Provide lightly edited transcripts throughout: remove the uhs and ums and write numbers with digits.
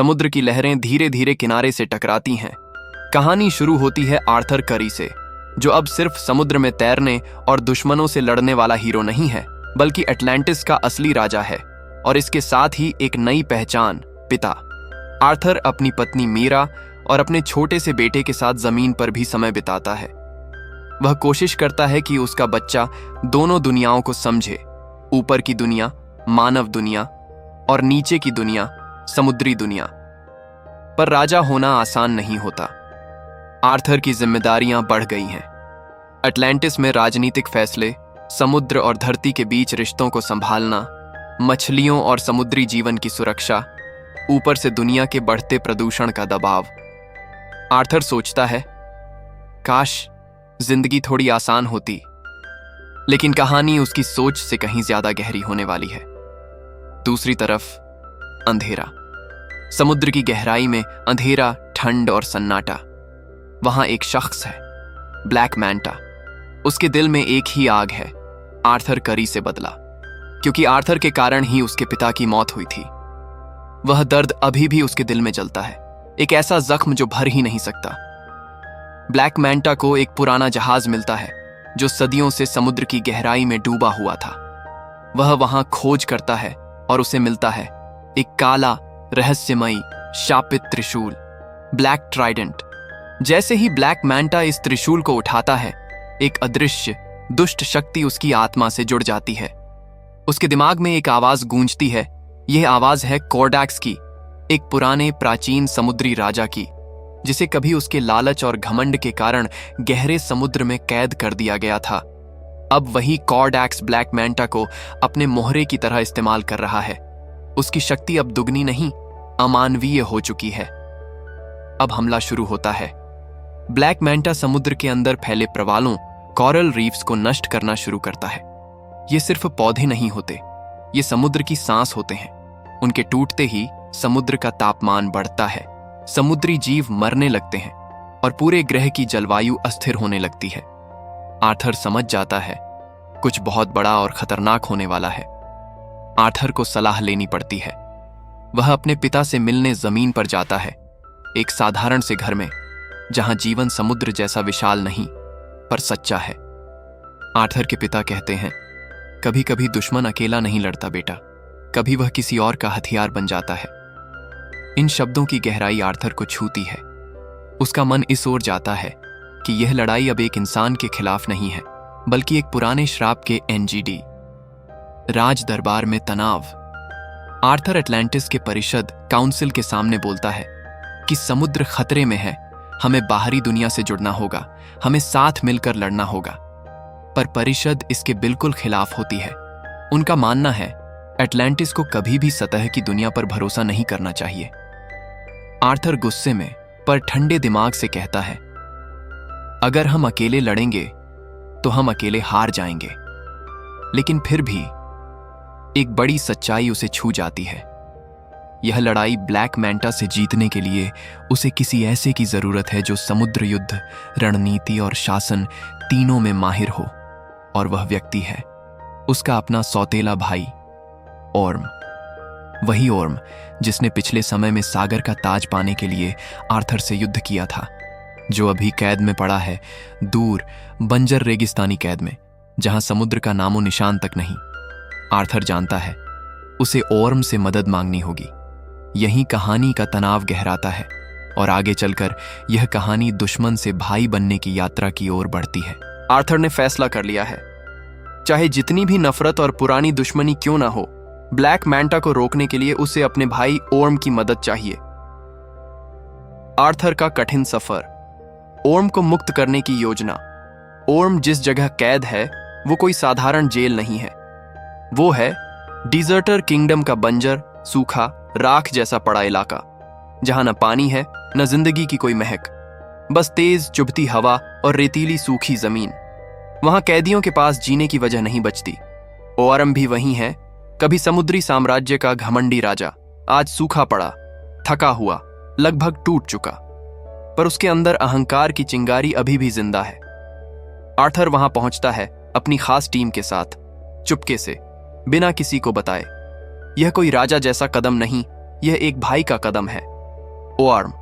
समुद्र की लहरें धीरे धीरे किनारे से टकराती हैं। कहानी शुरू होती है आर्थर करी से, जो अब सिर्फ समुद्र में तैरने और दुश्मनों से लड़ने वाला हीरो नहीं है, बल्कि अटलांटिस का असली राजा है। और इसके साथ ही एक नई पहचान, पिता। आर्थर अपनी पत्नी मीरा और अपने छोटे से बेटे के साथ जमीन पर भी समय बिताता है। वह कोशिश करता है कि उसका बच्चा दोनों दुनियाओं को समझे, ऊपर की दुनिया मानव दुनिया और नीचे की दुनिया समुद्री दुनिया। पर राजा होना आसान नहीं होता। आर्थर की जिम्मेदारियां बढ़ गई हैं। अटलांटिस में राजनीतिक फैसले, समुद्र और धरती के बीच रिश्तों को संभालना, मछलियों और समुद्री जीवन की सुरक्षा, ऊपर से दुनिया के बढ़ते प्रदूषण का दबाव। आर्थर सोचता है, काश जिंदगी थोड़ी आसान होती, लेकिन कहानी उसकी सोच से कहीं ज्यादा गहरी होने वाली है। दूसरी तरफ अंधेरा। समुद्र की गहराई में अंधेरा, ठंड और सन्नाटा। वहां एक शख्स है, ब्लैक मैंटा। उसके दिल में एक ही आग है, आर्थर करी से बदला, क्योंकि आर्थर के कारण ही उसके पिता की मौत हुई थी। वह दर्द अभी भी उसके दिल में जलता है, एक ऐसा जख्म जो भर ही नहीं सकता। ब्लैक मैंटा को एक पुराना जहाज मिलता है जो सदियों से समुद्र की गहराई में डूबा हुआ था। वह वहां खोज करता है और उसे मिलता है एक काला, रहस्यमयी, शापित त्रिशूल, ब्लैक ट्राइडेंट। जैसे ही ब्लैक मैंटा इस त्रिशूल को उठाता है, एक अदृश्य, दुष्ट शक्ति उसकी आत्मा से जुड़ जाती है। उसके दिमाग में एक आवाज गूंजती है। यह आवाज है कोर्डैक्स की, एक पुराने प्राचीन समुद्री राजा की, जिसे कभी उसके लालच और घमंड के कारण गहरे समुद्र में कैद कर दिया गया था। अब वही कोर्डैक्स ब्लैक मैंटा को अपने मोहरे की तरह इस्तेमाल कर रहा है। उसकी शक्ति अब दुगनी नहीं, अमानवीय हो चुकी है। अब हमला शुरू होता है। ब्लैक मैंटा समुद्र के अंदर फैले प्रवालों, कोरल रीफ्स को नष्ट करना शुरू करता है। ये सिर्फ पौधे नहीं होते, ये समुद्र की सांस होते हैं। उनके टूटते ही समुद्र का तापमान बढ़ता है, समुद्री जीव मरने लगते हैं और पूरे ग्रह की जलवायु अस्थिर होने लगती है। आर्थर समझ जाता है कुछ बहुत बड़ा और खतरनाक होने वाला है। आर्थर को सलाह लेनी पड़ती है। वह अपने पिता से मिलने जमीन पर जाता है, एक साधारण से घर में, जहां जीवन समुद्र जैसा विशाल नहीं पर सच्चा है। आर्थर के पिता कहते हैं, कभी कभी दुश्मन अकेला नहीं लड़ता बेटा, कभी वह किसी और का हथियार बन जाता है। इन शब्दों की गहराई आर्थर को छूती है। उसका मन इस ओर जाता है कि यह लड़ाई अब एक इंसान के खिलाफ नहीं है, बल्कि एक पुराने श्राप के एनजीडी। राज दरबार में तनाव। आर्थर अटलांटिस के परिषद काउंसिल के सामने बोलता है कि समुद्र खतरे में है, हमें बाहरी दुनिया से जुड़ना होगा, हमें साथ मिलकर लड़ना होगा। पर परिषद इसके बिल्कुल खिलाफ होती है। उनका मानना है अटलांटिस को कभी भी सतह की दुनिया पर भरोसा नहीं करना चाहिए। आर्थर गुस्से में पर ठंडे दिमाग से कहता है, अगर हम अकेले लड़ेंगे तो हम अकेले हार जाएंगे। लेकिन फिर भी एक बड़ी सच्चाई उसे छू जाती है। यह लड़ाई ब्लैक मैंटा से जीतने के लिए उसे किसी ऐसे की जरूरत है जो समुद्र युद्ध, रणनीति और शासन तीनों में माहिर हो। और वह व्यक्ति है उसका अपना सौतेला भाई ओर्म। वही ओर्म जिसने पिछले समय में सागर का ताज पाने के लिए आर्थर से युद्ध किया था, जो अभी कैद में पड़ा है, दूर बंजर रेगिस्तानी कैद में, जहां समुद्र का नामो निशान तक नहीं। आर्थर जानता है उसे ओर्म से मदद मांगनी होगी। यही कहानी का तनाव गहराता है और आगे चलकर यह कहानी दुश्मन से भाई बनने की यात्रा की ओर बढ़ती है। आर्थर ने फैसला कर लिया है, चाहे जितनी भी नफरत और पुरानी दुश्मनी क्यों ना हो, ब्लैक मैंटा को रोकने के लिए उसे अपने भाई ओर्म की मदद चाहिए। आर्थर का कठिन सफर, ओर्म को मुक्त करने की योजना। ओर्म जिस जगह कैद है वो कोई साधारण जेल नहीं है, वो है डिजर्टर किंगडम का बंजर, सूखा, राख जैसा पड़ा इलाका, जहां न पानी है न जिंदगी की कोई महक, बस तेज चुभती हवा और रेतीली सूखी जमीन। वहां कैदियों के पास जीने की वजह नहीं बचती। ओर्म भी वही है, कभी समुद्री साम्राज्य का घमंडी राजा, आज सूखा पड़ा, थका हुआ, लगभग टूट चुका, पर उसके अंदर अहंकार की चिंगारी अभी भी जिंदा है। आर्थर वहां पहुंचता है अपनी खास टीम के साथ, चुपके से, बिना किसी को बताए। यह कोई राजा जैसा कदम नहीं, यह एक भाई का कदम है। ओआर्म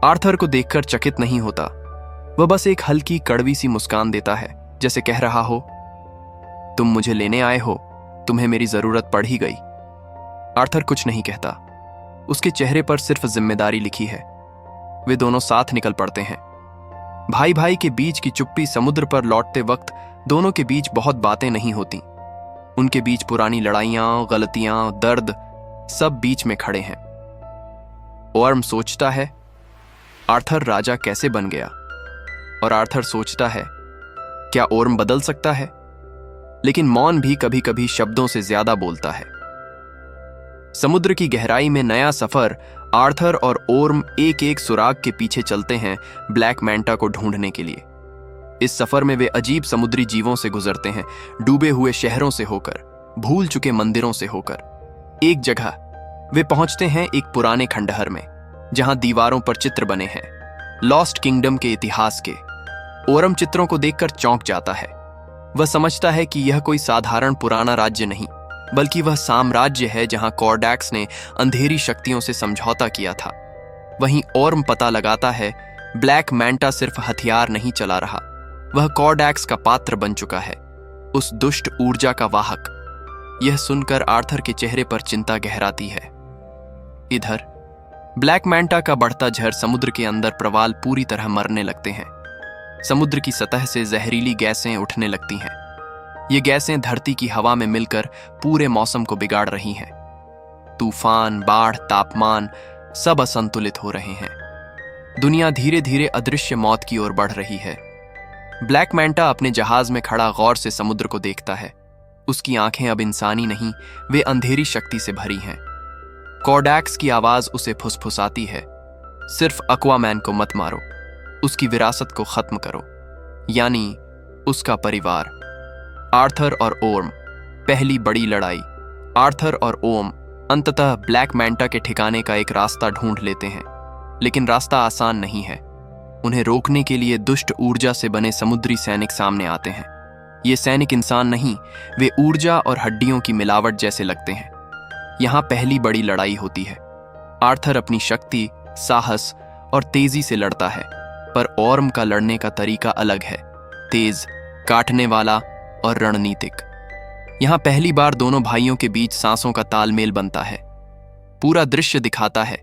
आर्थर को देखकर चकित नहीं होता। वह बस एक हल्की कड़वी सी मुस्कान देता है, जैसे कह रहा हो, तुम मुझे लेने आए हो, तुम्हें मेरी जरूरत पड़ ही गई। आर्थर कुछ नहीं कहता। उसके चेहरे पर सिर्फ जिम्मेदारी लिखी है। वे दोनों साथ निकल पड़ते हैं। भाई भाई के बीच की चुप्पी समुद्र पर लौटते वक्त दोनों के बीच बहुत बातें नहीं होती। उनके बीच पुरानी लड़ाइयां, गलतियां, दर्द सब बीच में खड़े हैं। ओआर्म सोचता है, आर्थर राजा कैसे बन गया? और आर्थर सोचता है, क्या ओर्म बदल सकता है? लेकिन मौन भी कभी कभी शब्दों से ज्यादा बोलता है। समुद्र की गहराई में नया सफर। आर्थर और ओर्म एक एक सुराग के पीछे चलते हैं ब्लैक मैंटा को ढूंढने के लिए। इस सफर में वे अजीब समुद्री जीवों से गुजरते हैं, डूबे हुए शहरों से होकर, भूल चुके मंदिरों से होकर। एक जगह वे पहुंचते हैं एक पुराने खंडहर में, जहां दीवारों पर चित्र बने हैं लॉस्ट किंगडम के इतिहास के। ओरम चित्रों को देखकर चौंक जाता है। वह समझता है कि यह कोई साधारण पुराना राज्य नहीं, बल्कि वह साम्राज्य है जहां कॉर्डैक्स ने अंधेरी शक्तियों से समझौता किया था। वहीं ओर्म पता लगाता है, ब्लैक मैंटा सिर्फ हथियार नहीं चला रहा, वह कॉर्डैक्स का पात्र बन चुका है, उस दुष्ट ऊर्जा का वाहक। यह सुनकर आर्थर के चेहरे पर चिंता गहराती है। इधर ब्लैक मैंटा का बढ़ता झर समुद्र के अंदर प्रवाल पूरी तरह मरने लगते हैं। समुद्र की सतह से जहरीली गैसें उठने लगती हैं। ये गैसें धरती की हवा में मिलकर पूरे मौसम को बिगाड़ रही हैं। तूफान, बाढ़, तापमान सब असंतुलित हो रहे हैं। दुनिया धीरे धीरे अदृश्य मौत की ओर बढ़ रही है। ब्लैक मैंटा अपने जहाज में खड़ा गौर से समुद्र को देखता है। उसकी आंखें अब इंसानी नहीं, वे अंधेरी शक्ति से भरी हैं। कॉर्डैक्स की आवाज उसे फुसफुसाती है, सिर्फ एक्वामैन को मत मारो, उसकी विरासत को खत्म करो, यानी उसका परिवार। आर्थर और ओर्म, पहली बड़ी लड़ाई। आर्थर और ओर्म अंततः ब्लैक मैंटा के ठिकाने का एक रास्ता ढूंढ लेते हैं, लेकिन रास्ता आसान नहीं है। उन्हें रोकने के लिए दुष्ट ऊर्जा से बने समुद्री सैनिक सामने आते हैं। ये सैनिक इंसान नहीं, वे ऊर्जा और हड्डियों की मिलावट जैसे लगते हैं। यहां पहली बड़ी लड़ाई होती है। आर्थर अपनी शक्ति, साहस और तेजी से लड़ता है, पर ओर्म का लड़ने का तरीका अलग है, तेज, काटने वाला और रणनीतिक। यहां पहली बार दोनों भाइयों के बीच सांसों का तालमेल बनता है। पूरा दृश्य दिखाता है,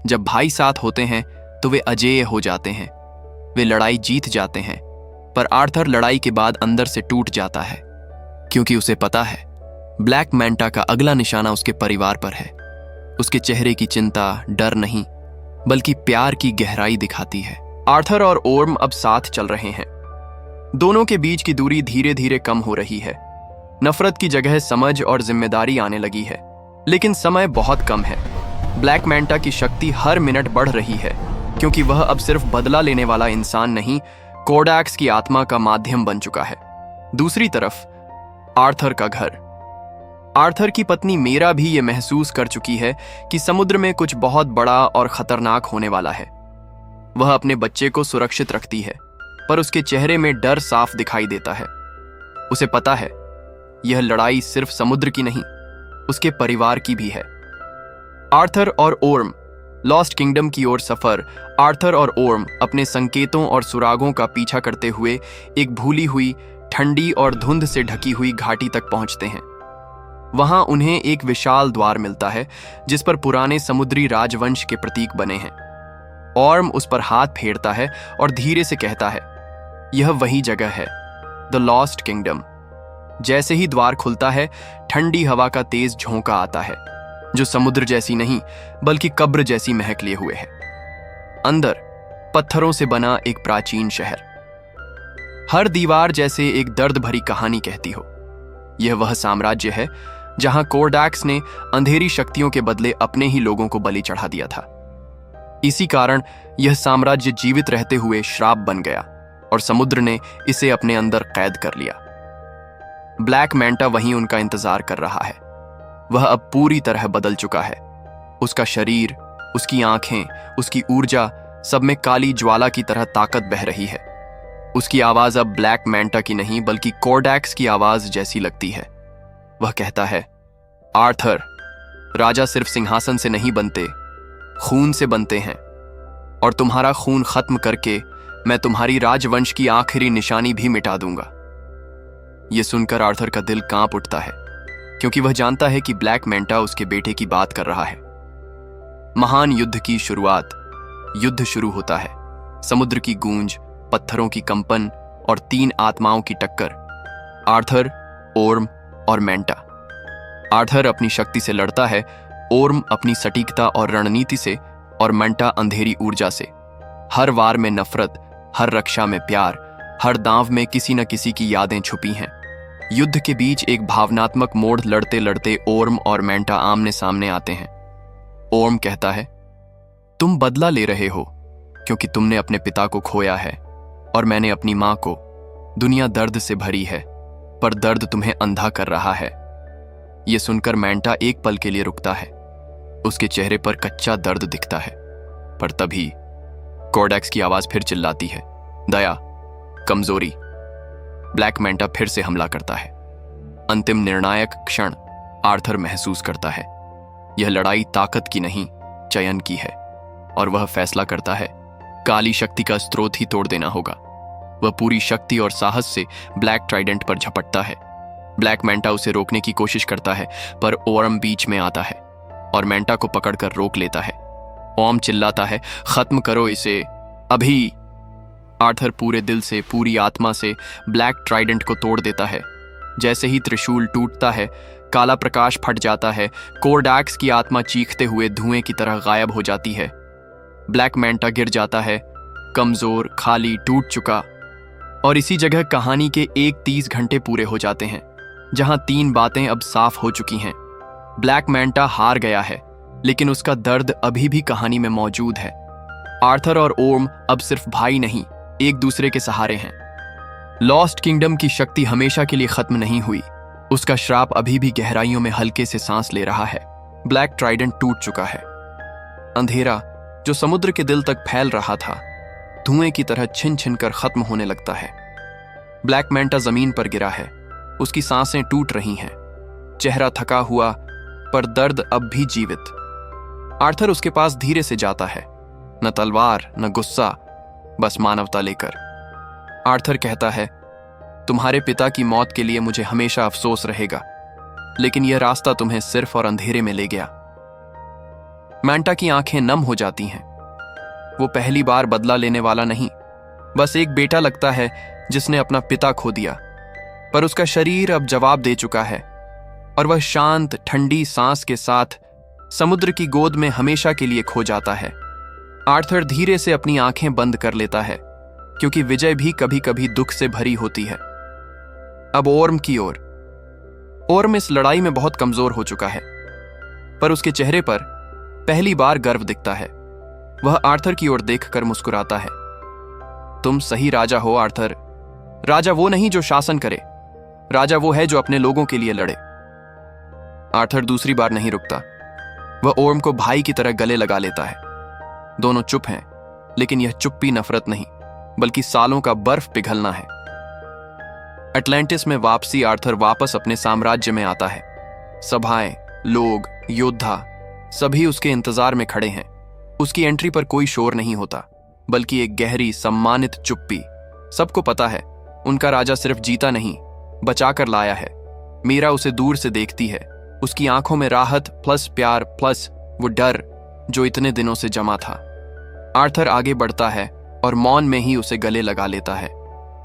जब भाई साथ होते हैं तो वे अजेय हो जाते हैं। वे लड़ाई जीत जाते हैं, पर आर्थर लड़ाई के बाद अंदर से टूट जाता है, क्योंकि उसे पता है ब्लैक मैंटा का अगला निशाना उसके परिवार पर है। उसके चेहरे की चिंता डर नहीं, बल्कि प्यार की गहराई दिखाती है। आर्थर और ओर्म अब साथ चल रहे हैं। दोनों के बीच की दूरी धीरे धीरे कम हो रही है। नफरत की जगह समझ और जिम्मेदारी आने लगी है, लेकिन समय बहुत कम है। ब्लैक मैंटा की शक्ति हर मिनट बढ़ रही है, क्योंकि वह अब सिर्फ बदला लेने वाला इंसान नहीं, कॉर्डैक्स की आत्मा का माध्यम बन चुका है। दूसरी तरफ आर्थर का घर। आर्थर की पत्नी मेरा भी ये महसूस कर चुकी है कि समुद्र में कुछ बहुत बड़ा और खतरनाक होने वाला है। वह अपने बच्चे को सुरक्षित रखती है, पर उसके चेहरे में डर साफ दिखाई देता है। उसे पता है यह लड़ाई सिर्फ समुद्र की नहीं, उसके परिवार की भी है। आर्थर और ओर्म, लॉस्ट किंगडम की ओर सफर। आर्थर और ओर्म अपने संकेतों और सुरागों का पीछा करते हुए एक भूली हुई, ठंडी और धुंध से ढकी हुई घाटी तक पहुंचते हैं। वहां उन्हें एक विशाल द्वार मिलता है, जिस पर पुराने समुद्री राजवंश के प्रतीक बने हैं। ओर्म उस पर हाथ फेरता है और धीरे से कहता है, यह वही जगह है, द लॉस्ट किंगडम। जैसे ही द्वार खुलता है, ठंडी हवा का तेज झोंका आता है, जो समुद्र जैसी नहीं, बल्कि कब्र जैसी महक लिए हुए है। अंदर पत्थरों से बना एक प्राचीन शहर, हर दीवार जैसे एक दर्द भरी कहानी कहती हो। यह वह साम्राज्य है जहां कॉर्डैक्स ने अंधेरी शक्तियों के बदले अपने ही लोगों को बलि चढ़ा दिया था। इसी कारण यह साम्राज्य जीवित रहते हुए श्राप बन गया और समुद्र ने इसे अपने अंदर कैद कर लिया। ब्लैक मैंटा वहीं उनका इंतजार कर रहा है। वह अब पूरी तरह बदल चुका है। उसका शरीर, उसकी आंखें, उसकी ऊर्जा, सब में काली ज्वाला की तरह ताकत बह रही है। उसकी आवाज अब ब्लैक मैंटा की नहीं, बल्कि कॉर्डैक्स की आवाज जैसी लगती है। वह कहता है, आर्थर, राजा सिर्फ सिंहासन से नहीं बनते, खून से बनते हैं, और तुम्हारा खून खत्म करके मैं तुम्हारी राजवंश की आखिरी निशानी भी मिटा दूंगा। यह सुनकर आर्थर का दिल कांप उठता है, क्योंकि वह जानता है कि ब्लैक मेंटा उसके बेटे की बात कर रहा है। महान युद्ध की शुरुआत। युद्ध शुरू होता है। समुद्र की गूंज, पत्थरों की कंपन और 3 आत्माओं की टक्कर, आर्थर, ओर्म और मेंटा। आर्थर अपनी शक्ति से लड़ता है, ओर्म अपनी सटीकता और रणनीति से, और मेंटा अंधेरी ऊर्जा से। हर वार में नफरत, हर रक्षा में प्यार, हर दांव में किसी न किसी की यादें छुपी हैं। युद्ध के बीच एक भावनात्मक मोड़ लड़ते लड़ते ओर्म और मेंटा आमने सामने आते हैं। ओर्म कहता है, तुम बदला ले रहे हो क्योंकि तुमने अपने पिता को खोया है, और मैंने अपनी मां को। दुनिया दर्द से भरी है, पर दर्द तुम्हें अंधा कर रहा है। यह सुनकर मेंटा एक पल के लिए रुकता है। उसके चेहरे पर कच्चा दर्द दिखता है, पर तभी कॉर्डेक्स की आवाज फिर चिल्लाती है, दया, कमजोरी। ब्लैक मेंटा फिर से हमला करता है। अंतिम निर्णायक क्षण आर्थर महसूस करता है। यह लड़ाई ताकत की नहीं, चयन की है, और वह फैसला करता है, काली शक्ति का स्रोत ही तोड़ देना होगा। वह पूरी शक्ति और साहस से ब्लैक ट्राइडेंट पर झपटता है। ब्लैक मेंटा उसे रोकने की कोशिश करता है, पर ओर्म बीच में आता है और मेंटा को पकड़कर रोक लेता है। ओर्म चिल्लाता है, खत्म करो इसे अभी। आर्थर पूरे दिल से, पूरी आत्मा से ब्लैक ट्राइडेंट को तोड़ देता है। जैसे ही त्रिशूल टूटता है, काला प्रकाश फट जाता है। कोर्डेक्स की आत्मा चीखते हुए धुएं की तरह गायब हो जाती है। ब्लैक मेंटा गिर जाता है, कमजोर, खाली, टूट चुका। और इसी जगह कहानी के 30 घंटे पूरे हो जाते हैं, जहां 3 बातें अब साफ हो चुकी हैं। ब्लैक मेंटा हार गया है, लेकिन उसका दर्द अभी भी कहानी में मौजूद है। आर्थर और ओर्म अब सिर्फ भाई नहीं, एक दूसरे के सहारे हैं। लॉस्ट किंगडम की शक्ति हमेशा के लिए खत्म नहीं हुई। उसका श्राप अभी भी गहराइयों में हल्के से सांस ले रहा है। ब्लैक ट्राइडेंट टूट चुका है। अंधेरा जो समुद्र के दिल तक फैल रहा था, धुएं की तरह छिन छिन कर खत्म होने लगता है। ब्लैक मेंटा जमीन पर गिरा है। उसकी सांसें टूट रही हैं, चेहरा थका हुआ, पर दर्द अब भी जीवित। आर्थर उसके पास धीरे से जाता है, न तलवार न गुस्सा, बस मानवता लेकर। आर्थर कहता है, तुम्हारे पिता की मौत के लिए मुझे हमेशा अफसोस रहेगा, लेकिन यह रास्ता तुम्हें सिर्फ और अंधेरे में ले गया। मेंटा की आंखें नम हो जाती हैं। वो पहली बार बदला लेने वाला नहीं, बस एक बेटा लगता है जिसने अपना पिता खो दिया। पर उसका शरीर अब जवाब दे चुका है, और वह शांत ठंडी सांस के साथ समुद्र की गोद में हमेशा के लिए खो जाता है। आर्थर धीरे से अपनी आंखें बंद कर लेता है, क्योंकि विजय भी कभी कभी दुख से भरी होती है। अब ओर्म की ओर। ओर्म इस लड़ाई में बहुत कमजोर हो चुका है, पर उसके चेहरे पर पहली बार गर्व दिखता है। वह आर्थर की ओर देखकर मुस्कुराता है। तुम सही राजा हो आर्थर। राजा वो नहीं जो शासन करे, राजा वो है जो अपने लोगों के लिए लड़े। आर्थर दूसरी बार नहीं रुकता। वह ओर्म को भाई की तरह गले लगा लेता है। दोनों चुप हैं, लेकिन यह चुप्पी नफरत नहीं, बल्कि सालों का बर्फ पिघलना है। अटलांटिस में वापसी। आर्थर वापस अपने साम्राज्य में आता है। सभाएं, लोग, योद्धा सभी उसके इंतजार में खड़े हैं। उसकी एंट्री पर कोई शोर नहीं होता, बल्कि एक गहरी सम्मानित चुप्पी। सबको पता है, उनका राजा सिर्फ जीता नहीं, बचाकर लाया है। मीरा उसे दूर से देखती है। उसकी आंखों में राहत प्लस प्यार प्लस वो डर जो इतने दिनों से जमा था। आर्थर आगे बढ़ता है और मौन में ही उसे गले लगा लेता है।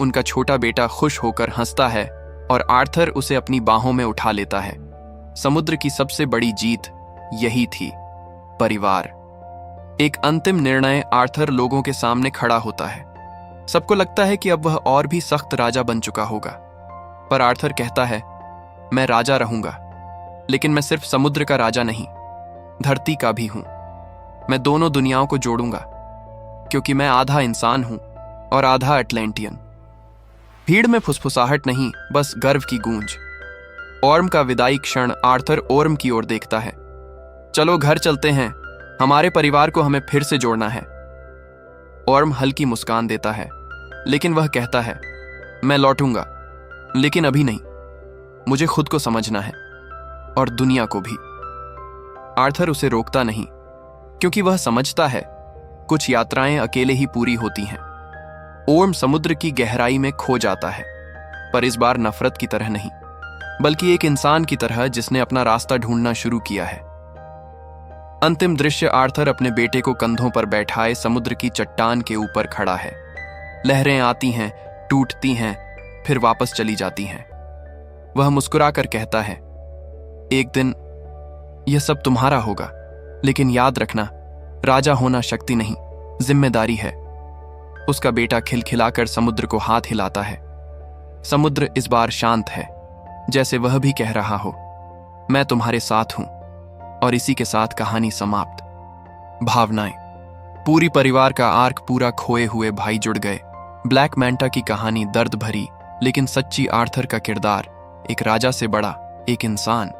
उनका छोटा बेटा खुश होकर हंसता है और आर्थर उसे अपनी बाहों में उठा लेता है। समुद्र की सबसे बड़ी जीत यही थी, परिवार। एक अंतिम निर्णय। आर्थर लोगों के सामने खड़ा होता है। सबको लगता है कि अब वह और भी सख्त राजा बन चुका होगा, पर आर्थर कहता है, मैं राजा रहूंगा, लेकिन मैं सिर्फ समुद्र का राजा नहीं, धरती का भी हूं। मैं दोनों दुनियाओं को जोड़ूंगा, क्योंकि मैं आधा इंसान हूं और आधा अटलांटियन। भीड़ में फुसफुसाहट नहीं, बस गर्व की गूंज। ओर्म का विदाई क्षण। आर्थर ओर्म की ओर देखता है। चलो घर चलते हैं, हमारे परिवार को हमें फिर से जोड़ना है। ओर्म हल्की मुस्कान देता है, लेकिन वह कहता है, मैं लौटूंगा, लेकिन अभी नहीं। मुझे खुद को समझना है और दुनिया को भी। आर्थर उसे रोकता नहीं, क्योंकि वह समझता है कुछ यात्राएं अकेले ही पूरी होती हैं। ओर्म समुद्र की गहराई में खो जाता है, पर इस बार नफरत की तरह नहीं, बल्कि एक इंसान की तरह जिसने अपना रास्ता ढूंढना शुरू किया है। अंतिम दृश्य आर्थर अपने बेटे को कंधों पर बैठाए समुद्र की चट्टान के ऊपर खड़ा है। लहरें आती हैं, टूटती हैं, फिर वापस चली जाती हैं। वह मुस्कुराकर कहता है, एक दिन यह सब तुम्हारा होगा, लेकिन याद रखना, राजा होना शक्ति नहीं, जिम्मेदारी है। उसका बेटा खिलखिलाकर समुद्र को हाथ हिलाता है। समुद्र इस बार शांत है, जैसे वह भी कह रहा हो, मैं तुम्हारे साथ हूं। और इसी के साथ कहानी समाप्त। भावनाएं। पूरी परिवार का आर्क पूरा खोए हुए भाई जुड़ गए। ब्लैक मैंटा की कहानी दर्द भरी लेकिन सच्ची। आर्थर का किरदार एक राजा से बड़ा एक इंसान।